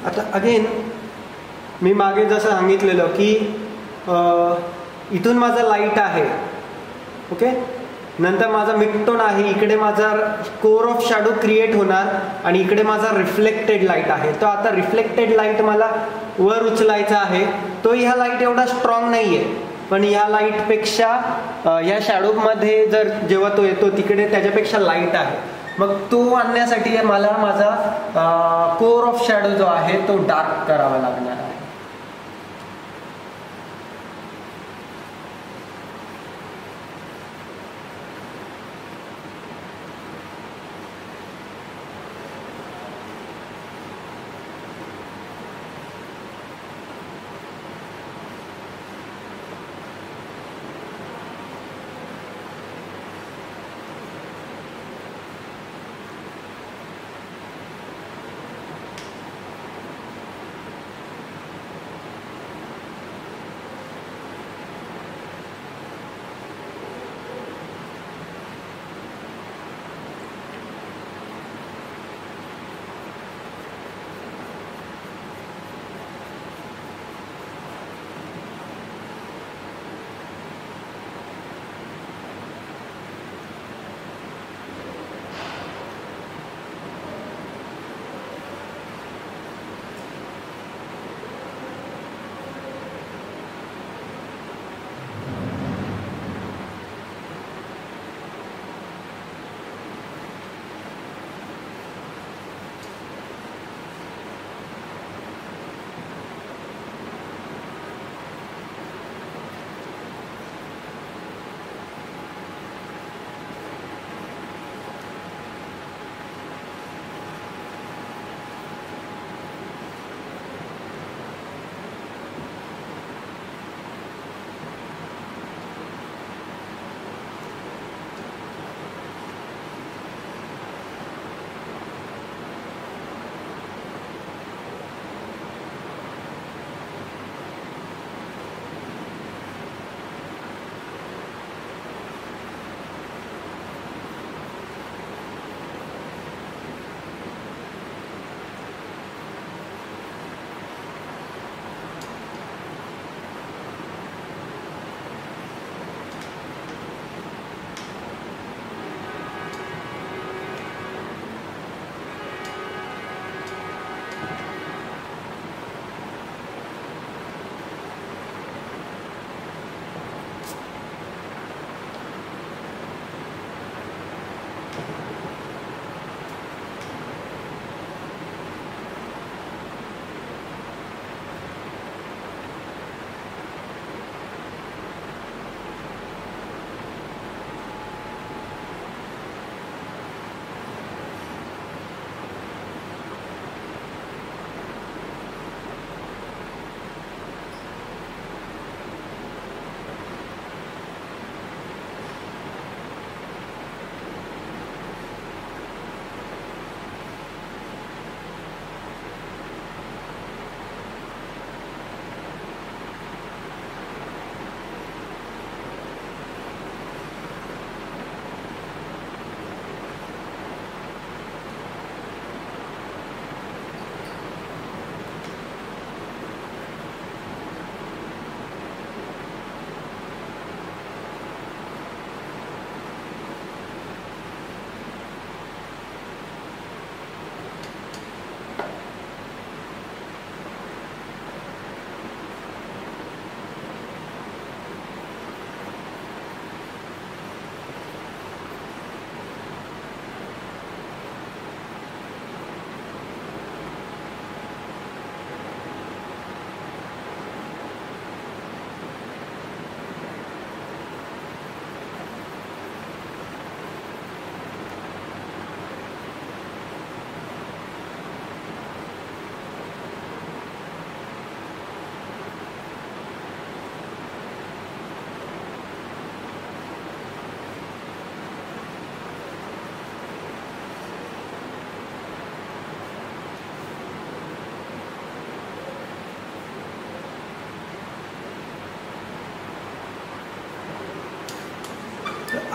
आता अगेन मी मागे जसं सांगितलेलं की इथून माझा लाईट आहे, ओके, नंतर माझा मिडटोन आहे, इकडे माझा कोर ऑफ शॅडो क्रिएट होणार आणि इकडे माझा रिफ्लेक्टेड लाईट आहे. तो आता रिफ्लेक्टेड लाईट मला वर उचलायचा आहे. तो ह्या लाईट एवढा स्ट्रॉंग नाही आहे, पण ह्या लाईटपेक्षा ह्या शॅडोमध्ये जर जेव्हा तो येतो तिकडे त्याच्यापेक्षा लाईट आहे. मग तो आणण्यासाठी मला माझा कोर ऑफ शॅडो जो आहे तो डार्क करावा लागणार आहे.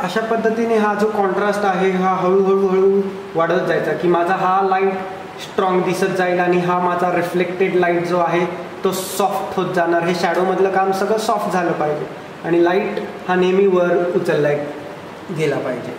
अशा पद्धतीने हा जो कॉन्ट्रास्ट आहे हा हळूहळू वाढत जायचा की माझा हा लाईट स्ट्रॉंग दिसत जाईल आणि हा माझा रिफ्लेक्टेड लाईट जो आहे तो सॉफ्ट होत जाणार. हे शॅडोमधलं काम सगळं सॉफ्ट झालं पाहिजे आणि लाईट हा नेहमी वर उचलला गेला पाहिजे.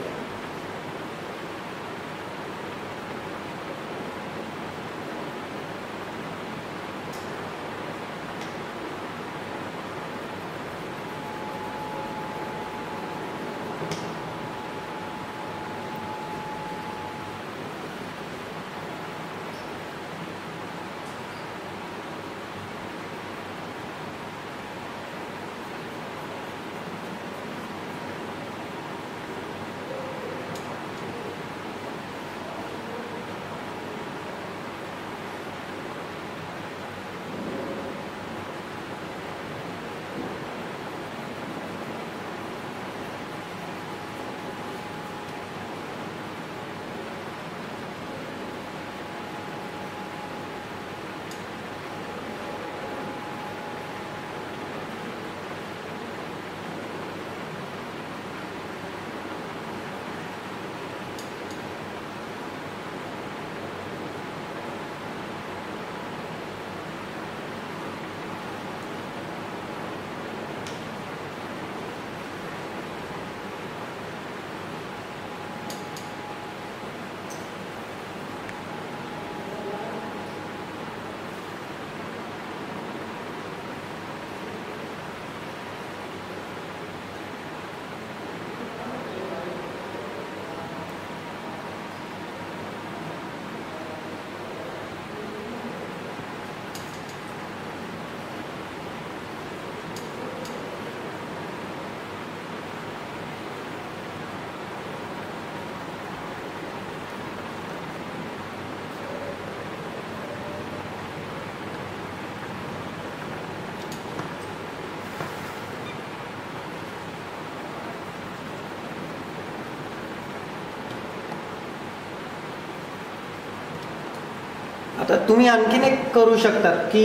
आता तुम्ही आणखीन एक करू शकतात की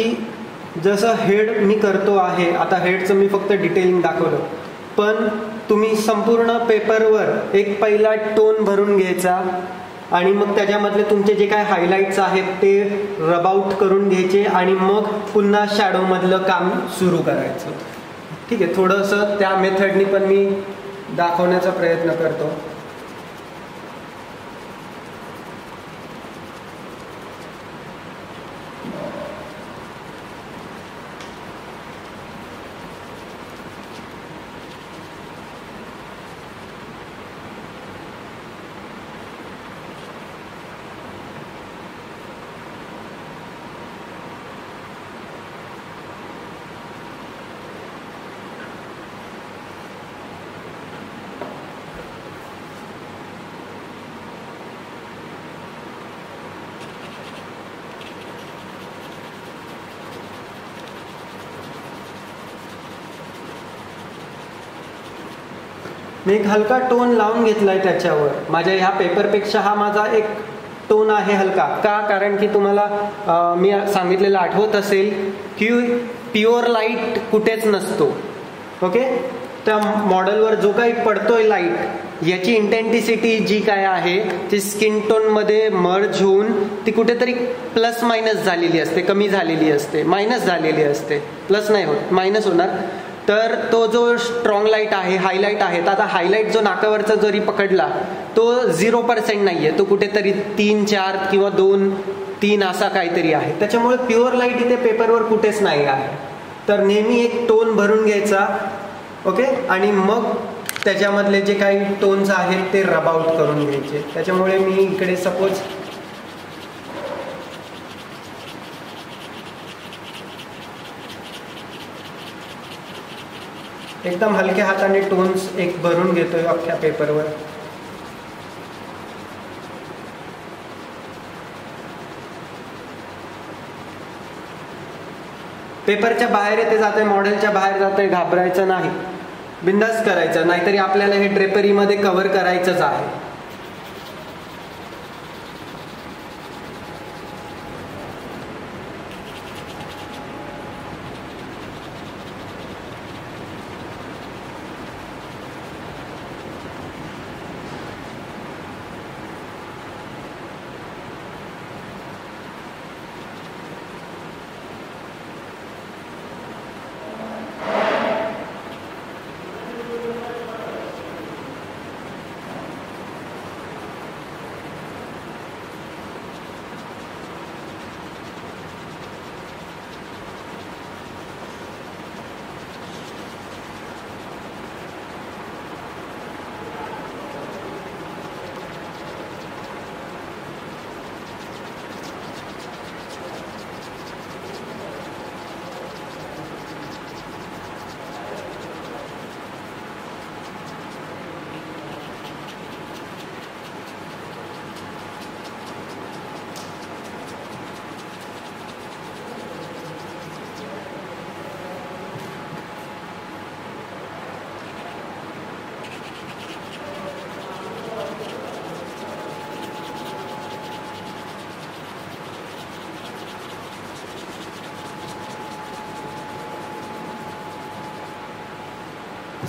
जसं हेड मी करतो आहे, आता हेडचं मी फक्त डिटेलिंग दाखवलं, पण तुम्ही संपूर्ण पेपरवर एक पहिला टोन भरून घ्यायचा आणि मग त्याच्यामधले तुमचे जे काय हायलाइट्स आहेत ते रब आउट करून घ्यायचे आणि मग पुन्हा शॅडोमधलं काम सुरू करायचं. ठीक आहे, थोडंसं त्या मेथडनी पण मी दाखवण्याचा प्रयत्न करतो. मी एक हलका टोन लावून घेतलाय त्याच्यावर. माझ्या ह्या पेपरपेक्षा हा माझा एक टोन आहे हलका. का? कारण की तुम्हाला मी सांगितलेलं आठवत असेल की प्युअर लाईट कुठेच नसतो. ओके, त्या मॉडेलवर जो काही पडतोय लाईट याची इंटेन्सिटी जी काय आहे ती स्किन टोन मध्ये मर्ज होऊन ती कुठेतरी प्लस मायनस झालेली असते, कमी झालेली असते, मायनस झालेली असते. प्लस नाही होत, मायनस होणार. तर तो जो स्ट्रॉंग लाईट आहे, हायलाईट आहे, तर आता हायलाईट जो नाकावरचा जरी पकडला तो 0% नाहीये, तो कुठेतरी 3, 4 किंवा 2, 3 असा काहीतरी आहे. त्याच्यामुळे प्युअर लाईट इथे पेपरवर कुठेच नाही आहे. तर नेहमी एक टोन भरून घ्यायचा. ओके, आणि मग त्याच्यामधले जे काही टोन्स आहेत ते रब आउट करून घ्यायचे. त्याच्यामुळे मी इकडे सपोज एकदम हलक्या हाताने टोन्स एक भरून घेतोय अख्ख्या पेपरवर. पेपरच्या बाहेर ते जाते, मॉडेलच्या बाहेर जाते, घाबरायचं नाही, बिंदास करायचं. नाहीतरी आपल्याला हे ड्रेपरीमध्ये कव्हर करायचंच आहे.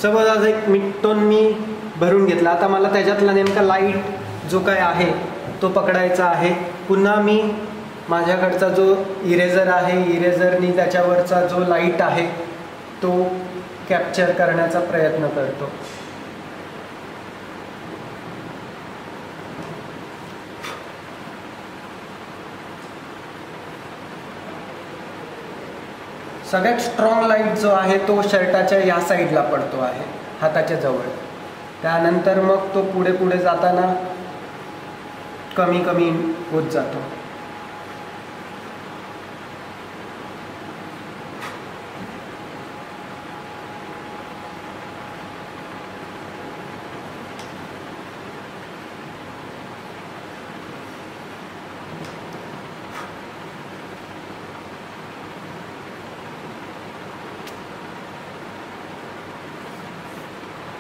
सपोज आज एक मिड टोन मी भरून घेतला, आता मला त्याच्यातला नेमका लाईट जो काय आहे तो पकडायचा आहे. पुन्हा मी माझ्याकडचा जो इरेझर आहे, इरेझरनी त्याच्यावरचा जो लाईट आहे तो कॅप्चर करण्याचा प्रयत्न करतो. सगळ्यात स्ट्रॉंग लाईट जो आहे तो शर्टाच्या या साईडला पडतो आहे, हाताच्या जवळ. त्यानंतर मग तो पुढे पुढे जाताना कमी कमी होत जातो.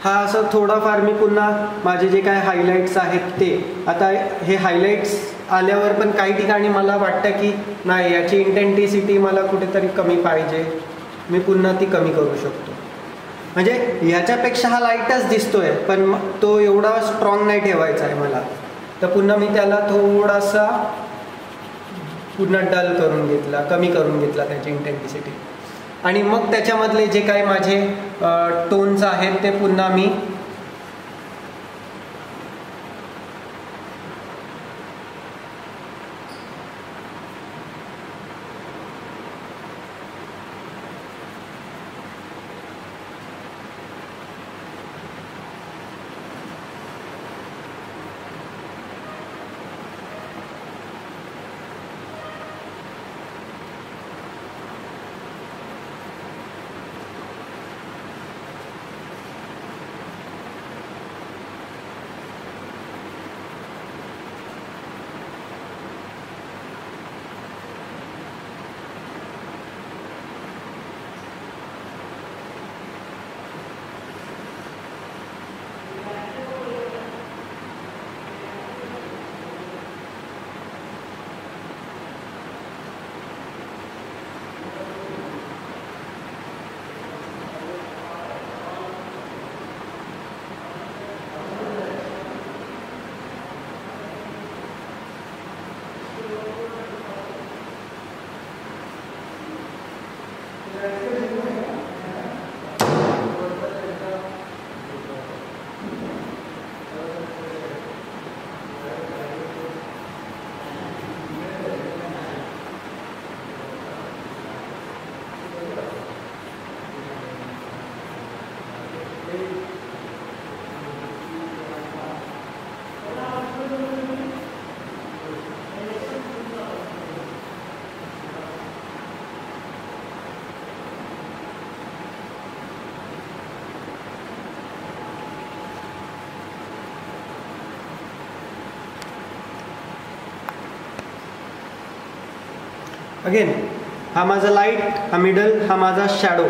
हा असं थोडाफार मी पुन्हा माझे जे काय हायलाईट्स आहेत ते, आता हे हायलाईट्स आल्यावर पण काही ठिकाणी मला वाटतं की नाही याची इंटेन्सिटी मला कुठेतरी कमी पाहिजे, मी पुन्हा ती कमी करू शकतो. म्हणजे ह्याच्यापेक्षा हा लाईटच दिसतोय पण तो एवढा स्ट्रॉंग नाही ठेवायचा आहे मला, तर पुन्हा मी त्याला थोडासा पुन्हा डल करून घेतला, कमी करून घेतला त्याची इंटेन्सिटी. आणि मग त्याच्यामधले जे काही माझे टोन्स आहेत ते पुन्हा मी अगेन हा माझा लाईट, हा मिडल, हा माझा शॅडो.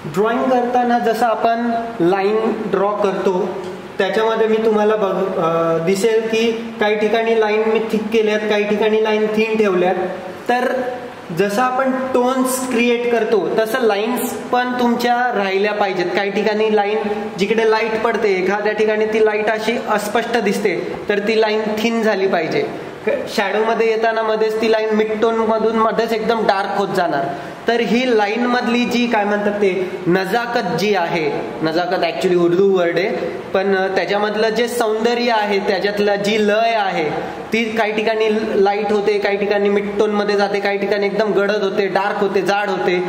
ड्रॉइंग करताना जसं आपण लाईन ड्रॉ करतो त्याच्यामध्ये मी तुम्हाला दिसेल की काही ठिकाणी लाईन मी थिक केल्यात, काही ठिकाणी लाईन थिन ठेवल्यात. तर जसं आपण टोन्स क्रिएट करतो तसं लाईन्स पण तुमच्या राहिल्या पाहिजेत. काही ठिकाणी लाईन जिकडे लाईट पडते एखाद्या ठिकाणी ती लाईट अशी अस्पष्ट दिसते तर ती लाईन थिन झाली पाहिजे. शॅडोमध्ये येताना मध्येच ती लाईन मिड टोन मधून मध्येच एकदम डार्क होत जाणार. तर ही लाईन मधली जी काय म्हणतात ते नजाकत जी आहे, नजाकत ऍक्च्युली उर्दू वर्ड आहे, पण त्याच्यामधलं जे सौंदर्य आहे त्याच्यातलं जी लय आहे ती काही ठिकाणी लाईट होते, काही ठिकाणी मिड टोन मध्ये जाते, काही ठिकाणी एकदम गडद होते, डार्क होते, जाड होते.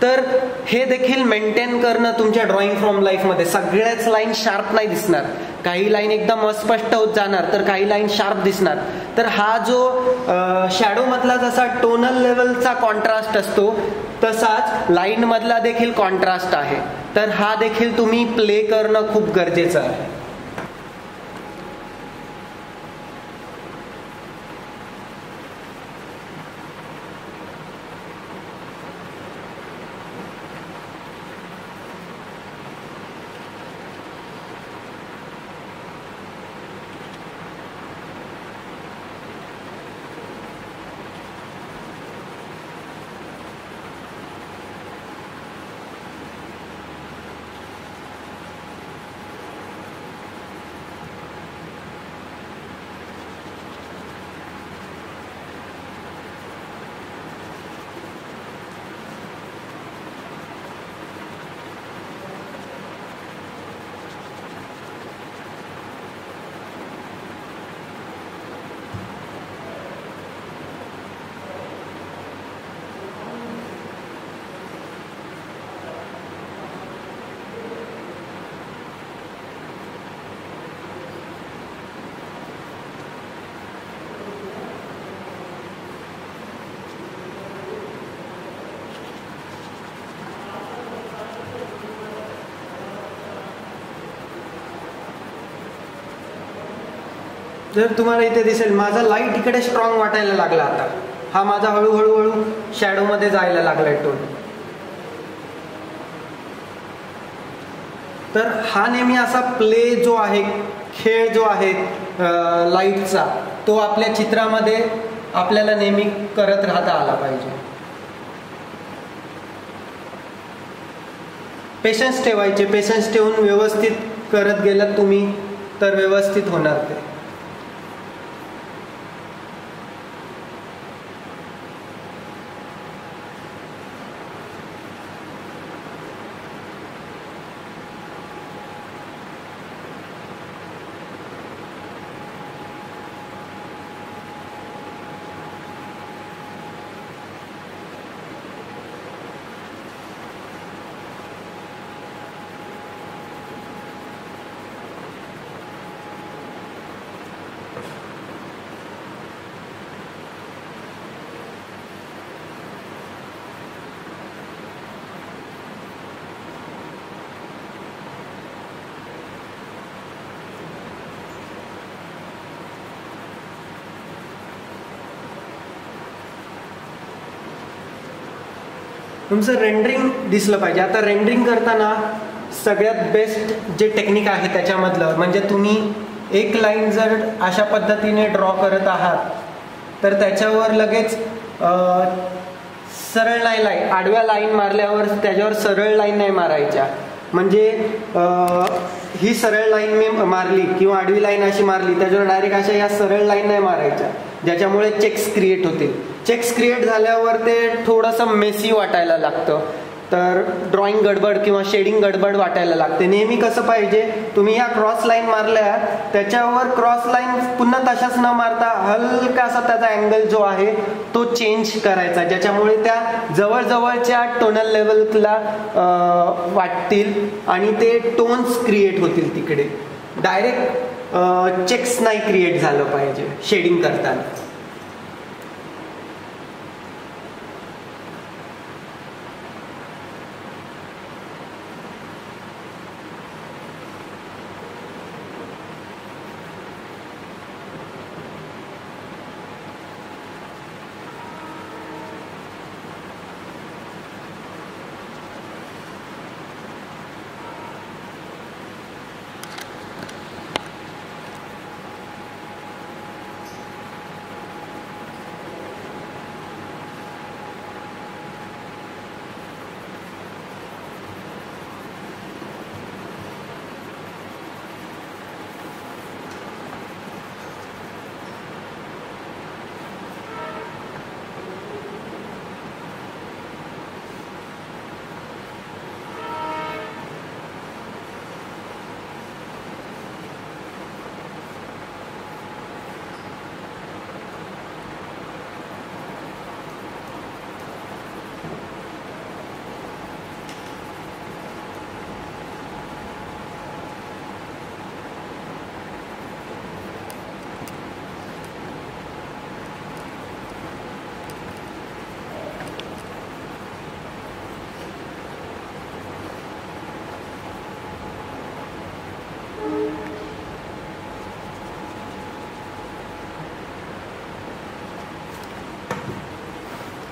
तर हे देखील मेंटेन करणं तुमच्या ड्रॉइंग फ्रॉम लाईफ मध्ये. सगळ्याच लाईन शार्प नाही दिसणार, काही लाईन एकदम अस्पष्ट होत जाणार तर काही लाईन शार्प दिसणार. तर हा जो शॅडो मधला जसा टोनल लेवलचा कॉन्ट्रास्ट असतो तसाच लाईन मधला देखील कॉन्ट्रास्ट आहे. तर हा देखील तुम्ही प्ले करणं खूप गरजेचं आहे. जर तुम्हाला इथे दिसेल माझा लाईट इकडे स्ट्रॉंग वाटायला लागला. आता हा माझा हळूहळू शॅडो मध्ये जायला लागलाय टोन. तर हा नेहमी असा प्ले जो आहे, खेळ जो आहे लाईटचा, तो आपल्या चित्रामध्ये आपल्याला नेहमी करत राहता आला पाहिजे. पेशन्स ठेवायचे, पेशन्स ठेवून व्यवस्थित करत गेलात तुम्ही तर व्यवस्थित होणार ते. तुमचं रेंडरिंग दिसलं पाहिजे. आता रेंडरिंग करताना सगळ्यात बेस्ट जे टेक्निक आहे त्याच्यामधलं म्हणजे तुम्ही एक लाईन जर अशा पद्धतीने ड्रॉ करत आहात तर त्याच्यावर लगेच सरळ नाही आडव्या लाईन मारल्यावर त्याच्यावर सरळ लाईन नाही मारायच्या. म्हणजे ही सरळ लाईन मी मारली किंवा आडवी लाईन अशी मारली त्याच्यावर डायरेक्ट अशा या सरळ लाईन नाही मारायच्या, ज्याच्यामुळे चेक्स क्रिएट होतील. चेक्स क्रिएट झाल्यावर ते थोडंसं मेसी वाटायला लागतं, तर ड्रॉइंग गडबड किंवा शेडिंग गडबड वाटायला लागते. नेहमी कसं पाहिजे, तुम्ही या क्रॉस लाईन मारल्या त्याच्यावर क्रॉस लाईन पुन्हा तशाच न मारता हलकासा त्याचा अँगल जो आहे तो चेंज करायचा, ज्याच्यामुळे त्या जवळजवळच्या टोनल लेवलला वाटतील आणि ते टोन्स क्रिएट होतील. तिकडे डायरेक्ट चेक्स नाही क्रिएट झालं पाहिजे शेडिंग करताना.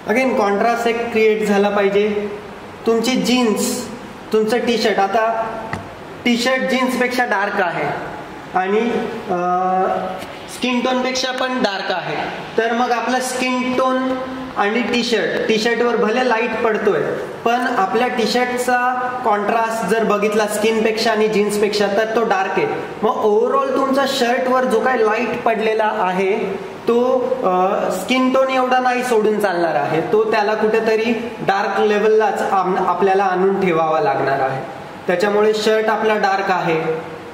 अगेन कॉन्ट्रास्ट एक क्रिएट झाला पाहिजे. तुमची जीन्स, तुमचं टी शर्ट, आता टी शर्ट जीन्सपेक्षा डार्क आहे आणि स्किन टोनपेक्षा पण डार्क आहे, तर मग आपला स्किन टोन आणि टी शर्टवर भले लाईट पडतोय, पण आपल्या टी शर्टचा कॉन्ट्रास्ट जर बघितला स्किनपेक्षा आणि जीन्सपेक्षा तर तो डार्क आहे. मग ओव्हरऑल तुमचा शर्टवर जो काही लाईट पडलेला आहे तो स्किन टोन एवढा नाही सोडून चालणार आहे, तो त्याला कुठेतरी डार्क लेवललाच आपल्याला आणून ठेवावा लागणार आहे. त्याच्यामुळे शर्ट आपला डार्क आहे,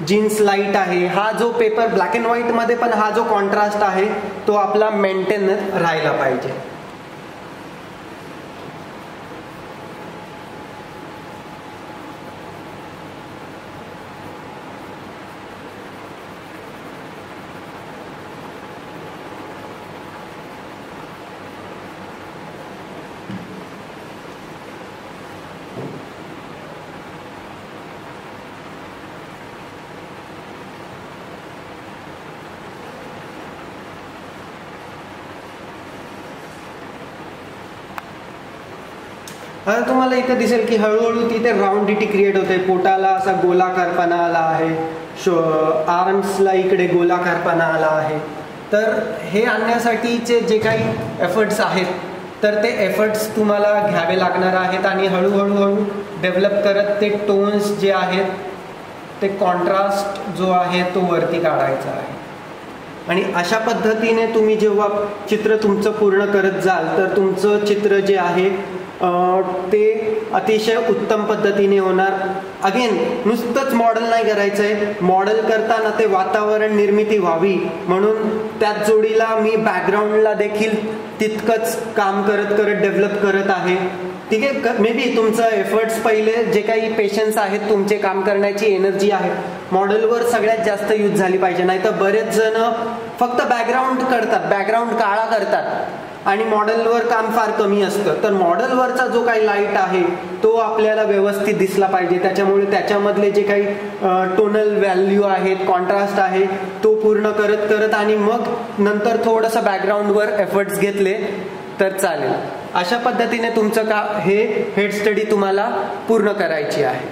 जीन्स लाईट आहे, हा जो पेपर ब्लॅक अँड व्हाईट मध्ये पण हा जो कॉन्ट्रास्ट आहे तो आपला मेंटेन राहायला पाहिजे. आता तुम्हाला इथं दिसेल की हळूहळू तिथे राऊंडिटी क्रिएट होते, पोटाला असा गोलाकारपणा आला आहे, आर्म्सला इकडे गोलाकारपणा आला आहे. तर हे आणण्यासाठीचे जे काही एफर्ट्स आहेत तर ते एफर्ट्स तुम्हाला घ्यावे लागणार आहेत आणि हळूहळू डेव्हलप करत ते टोन्स जे आहेत ते कॉन्ट्रास्ट जो आहे तो वरती काढायचा आहे. आणि अशा पद्धतीने तुम्ही जेव्हा चित्र तुमचं पूर्ण करत जाल तर तुमचं चित्र जे आहे ते अतिशय उत्तम पद्धतीने होणार. अगेन नुसतंच मॉडेल नाही करायचं आहे, मॉडेल करताना ते वातावरण निर्मिती व्हावी म्हणून त्याच जोडीला मी बॅकग्राऊंडला देखील तितकंच काम करत डेव्हलप करत आहे. ठीक आहे, मे बी तुमचं एफर्ट्स पहिले जे काही पेशन्स आहेत, तुमचे काम करण्याची एनर्जी आहे मॉडेलवर सगळ्यात जास्त यूज झाली पाहिजे. नाही तर बरेच जण फक्त बॅकग्राऊंड करतात, बॅकग्राऊंड काळा करतात आणि मॉडेलवर काम फार कमी असतं. तर मॉडेलवरचा जो काही लाईट आहे तो आपल्याला व्यवस्थित दिसला पाहिजे. त्याच्यामुळे त्याच्यामधले जे काही टोनल व्हॅल्यू आहेत, कॉन्ट्रास्ट आहे तो पूर्ण करत आणि मग नंतर थोडंसं बॅकग्राऊंडवर एफर्ट्स घेतले तर चालेल. अशा पद्धतीने तुमचं हे हेड स्टडी तुम्हाला पूर्ण करायची आहे.